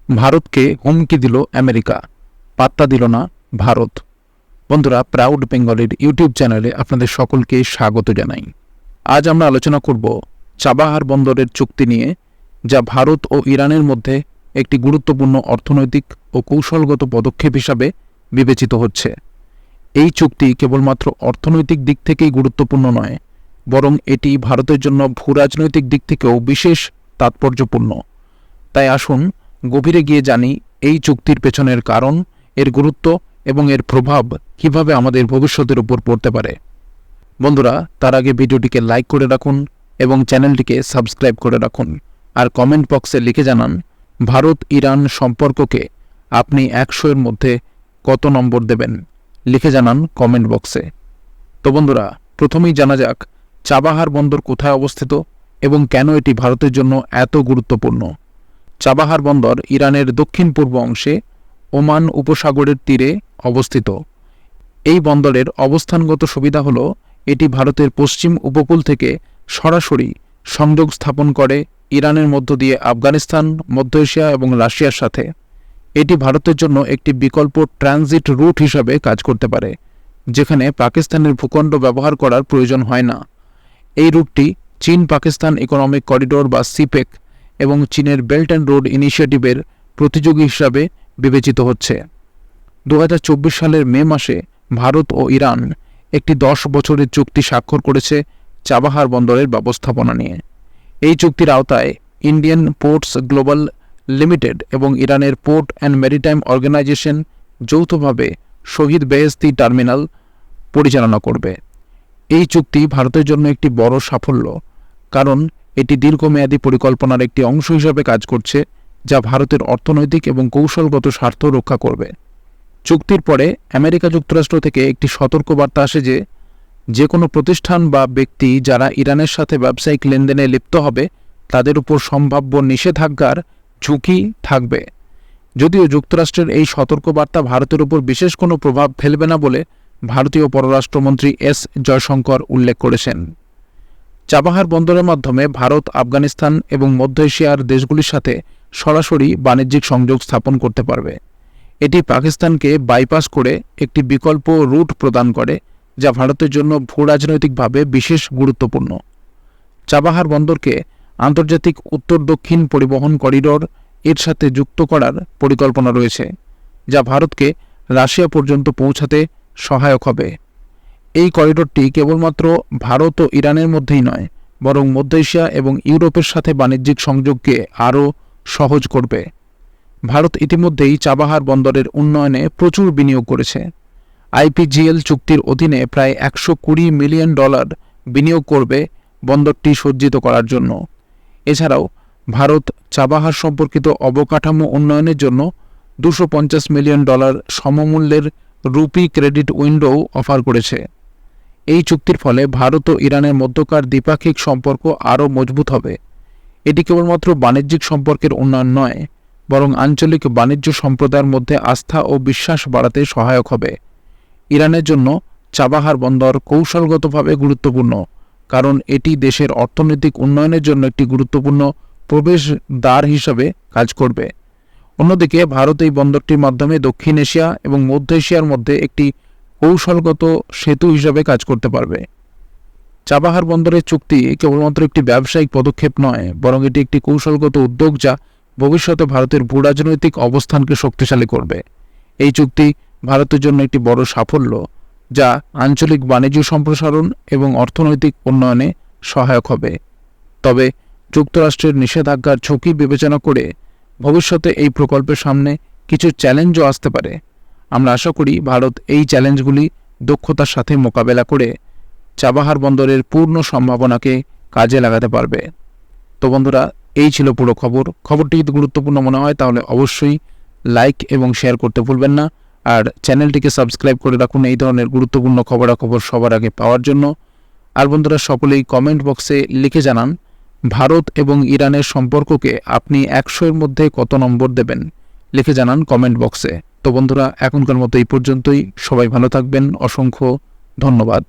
ভারতকে হুমকি দিল আমেরিকা, পাত্তা দিল না ভারত। বন্ধুরা, প্রাউড বেঙ্গলের ইউটিউব চ্যানেলে আপনাদের সকলকে স্বাগত জানাই। আজ আমরা আলোচনা করব চাবাহার বন্দরের চুক্তি নিয়ে, যা ভারত ও ইরানের মধ্যে একটি গুরুত্বপূর্ণ অর্থনৈতিক ও কৌশলগত পদক্ষেপ হিসাবে বিবেচিত হচ্ছে। এই চুক্তি কেবলমাত্র অর্থনৈতিক দিক থেকেই গুরুত্বপূর্ণ নয়, বরং এটি ভারতের জন্য ভূরাজনৈতিক দিক থেকেও বিশেষ তাৎপর্যপূর্ণ। তাই আসুন গভীরে গিয়ে জানি এই চুক্তির পেছনের কারণ, এর গুরুত্ব এবং এর প্রভাব কিভাবে আমাদের ভবিষ্যতের উপর পড়তে পারে। বন্ধুরা, তার আগে ভিডিওটিকে লাইক করে রাখুন এবং চ্যানেলটিকে সাবস্ক্রাইব করে রাখুন, আর কমেন্ট বক্সে লিখে জানান ভারত ইরান সম্পর্ককে আপনি 100-এর মধ্যে কত নম্বর দেবেন। লিখে জানান কমেন্ট বক্সে। তো বন্ধুরা, প্রথমেই জানা যাক চাবাহার বন্দর কোথায় অবস্থিত এবং কেন এটি ভারতের জন্য এত গুরুত্বপূর্ণ। চাবাহার বন্দর ইরানের দক্ষিণ পূর্ব অংশে ওমান উপসাগরের তীরে অবস্থিত। এই বন্দরের অবস্থানগত সুবিধা হল এটি ভারতের পশ্চিম উপকূল থেকে সরাসরি সংযোগ স্থাপন করে ইরানের মধ্য দিয়ে আফগানিস্তান, মধ্য এশিয়া এবং রাশিয়ার সাথে। এটি ভারতের জন্য একটি বিকল্প ট্রানজিট রুট হিসাবে কাজ করতে পারে, যেখানে পাকিস্তানের ভূখণ্ড ব্যবহার করার প্রয়োজন হয় না। এই রুটটি চীন পাকিস্তান ইকোনমিক করিডোর বা সিপেক এবং চীনের বেল্ট অ্যান্ড রোড ইনিশিয়েটিভের প্রতিযোগী হিসাবে বিবেচিত হচ্ছে। 2024 সালের মে মাসে ভারত ও ইরান একটি 10 বছরের চুক্তি স্বাক্ষর করেছে চাবাহার বন্দরের ব্যবস্থাপনা নিয়ে। এই চুক্তির আওতায় ইন্ডিয়ান পোর্টস গ্লোবাল লিমিটেড এবং ইরানের পোর্ট অ্যান্ড ম্যারিটাইম অর্গানাইজেশন যৌথভাবে শহীদ বেহেশতি টার্মিনাল পরিচালনা করবে। এই চুক্তি ভারতের জন্য একটি বড় সাফল্য, কারণ এটি দীর্ঘমেয়াদী পরিকল্পনার একটি অংশ হিসাবে কাজ করছে, যা ভারতের অর্থনৈতিক এবং কৌশলগত স্বার্থ রক্ষা করবে। চুক্তির পরে আমেরিকা যুক্তরাষ্ট্র থেকে একটি সতর্কবার্তা আসে যে কোনো প্রতিষ্ঠান বা ব্যক্তি যারা ইরানের সাথে ব্যবসায়িক লেনদেনে লিপ্ত হবে তাদের উপর সম্ভাব্য নিষেধাজ্ঞার ঝুঁকি থাকবে। যদিও যুক্তরাষ্ট্রের এই সতর্কবার্তা ভারতের উপর বিশেষ কোনো প্রভাব ফেলবে না বলে ভারতীয় পররাষ্ট্রমন্ত্রী এস জয়শঙ্কর উল্লেখ করেছেন। চাবাহার বন্দরের মাধ্যমে ভারত আফগানিস্তান এবং মধ্য এশিয়ার দেশগুলির সাথে সরাসরি বাণিজ্যিক সংযোগ স্থাপন করতে পারবে। এটি পাকিস্তানকে বাইপাস করে একটি বিকল্প রুট প্রদান করে, যা ভারতের জন্য ভূরাজনৈতিকভাবে বিশেষ গুরুত্বপূর্ণ। চাবাহার বন্দরকে আন্তর্জাতিক উত্তর দক্ষিণ পরিবহন করিডোর এর সাথে যুক্ত করার পরিকল্পনা রয়েছে, যা ভারতকে রাশিয়া পর্যন্ত পৌঁছাতে সহায়ক হবে। এই করিডোরটি কেবলমাত্র ভারত ও ইরানের মধ্যেই নয়, বরং মধ্য এশিয়া এবং ইউরোপের সাথে বাণিজ্যিক সংযোগকে আরও সহজ করবে। ভারত ইতিমধ্যেই চাবাহার বন্দরের উন্নয়নে প্রচুর বিনিয়োগ করেছে। আইপিজিএল চুক্তির অধীনে প্রায় $120 মিলিয়ন বিনিয়োগ করবে বন্দরটি সজ্জিত করার জন্য। এছাড়াও ভারত চাবাহার সম্পর্কিত অবকাঠামো উন্নয়নের জন্য $250 মিলিয়ন সমমূল্যের রুপি ক্রেডিট উইন্ডো অফার করেছে। এই চুক্তির ফলে ভারত ও ইরানের মধ্যকার দ্বিপাক্ষিক সম্পর্ক আরও মজবুত হবে। এটি কেবলমাত্র বাণিজ্যিক সম্পর্কের উন্নয়ন নয়, বরং আঞ্চলিক বাণিজ্য সম্প্রদায়ের মধ্যে আস্থা ও বিশ্বাস বাড়াতে সহায়ক হবে। ইরানের জন্য চাবাহার বন্দর কৌশলগতভাবে গুরুত্বপূর্ণ, কারণ এটি দেশের অর্থনৈতিক উন্নয়নের জন্য একটি গুরুত্বপূর্ণ প্রবেশদ্বার হিসাবে কাজ করবে। অন্যদিকে ভারত এই বন্দরটির মাধ্যমে দক্ষিণ এশিয়া এবং মধ্য এশিয়ার মধ্যে একটি কৌশলগত সেতু হিসাবে কাজ করতে পারবে। চাবাহার বন্দরের চুক্তি কেবলমাত্র একটি ব্যবসায়িক পদক্ষেপ নয়, বরং এটি একটি কৌশলগত উদ্যোগ যা ভবিষ্যতে ভারতের ভূরাজনৈতিক অবস্থানকে শক্তিশালী করবে। এই চুক্তি ভারতের জন্য একটি বড় সাফল্য, যা আঞ্চলিক বাণিজ্য সম্প্রসারণ এবং অর্থনৈতিক উন্নয়নে সহায়ক হবে। তবে যুক্তরাষ্ট্রের নিষেধাজ্ঞার ঝুঁকি বিবেচনা করে ভবিষ্যতে এই প্রকল্পের সামনে কিছু চ্যালেঞ্জও আসতে পারে। আমরা আশা করি ভারত এই চ্যালেঞ্জগুলি দক্ষতার সাথে মোকাবেলা করে চাবাহার বন্দরের পূর্ণ সম্ভাবনাকে কাজে লাগাতে পারবে। তো বন্ধুরা, এই ছিল পুরো খবরটি যদি গুরুত্বপূর্ণ মনে হয় তাহলে অবশ্যই লাইক এবং শেয়ার করতে ভুলবেন না, আর চ্যানেলটিকে সাবস্ক্রাইব করে রাখুন এই ধরনের গুরুত্বপূর্ণ খবরাখবর সবার আগে পাওয়ার জন্য। আর বন্ধুরা, সকলেই কমেন্ট বক্সে লিখে জানান ভারত এবং ইরানের সম্পর্ককে আপনি 100-এর মধ্যে কত নম্বর দেবেন। লিখে জানান কমেন্ট বক্সে। তো বন্ধুরা, এখনকার মতো এই পর্যন্তই। সবাই ভালো থাকবেন। অসংখ্য ধন্যবাদ।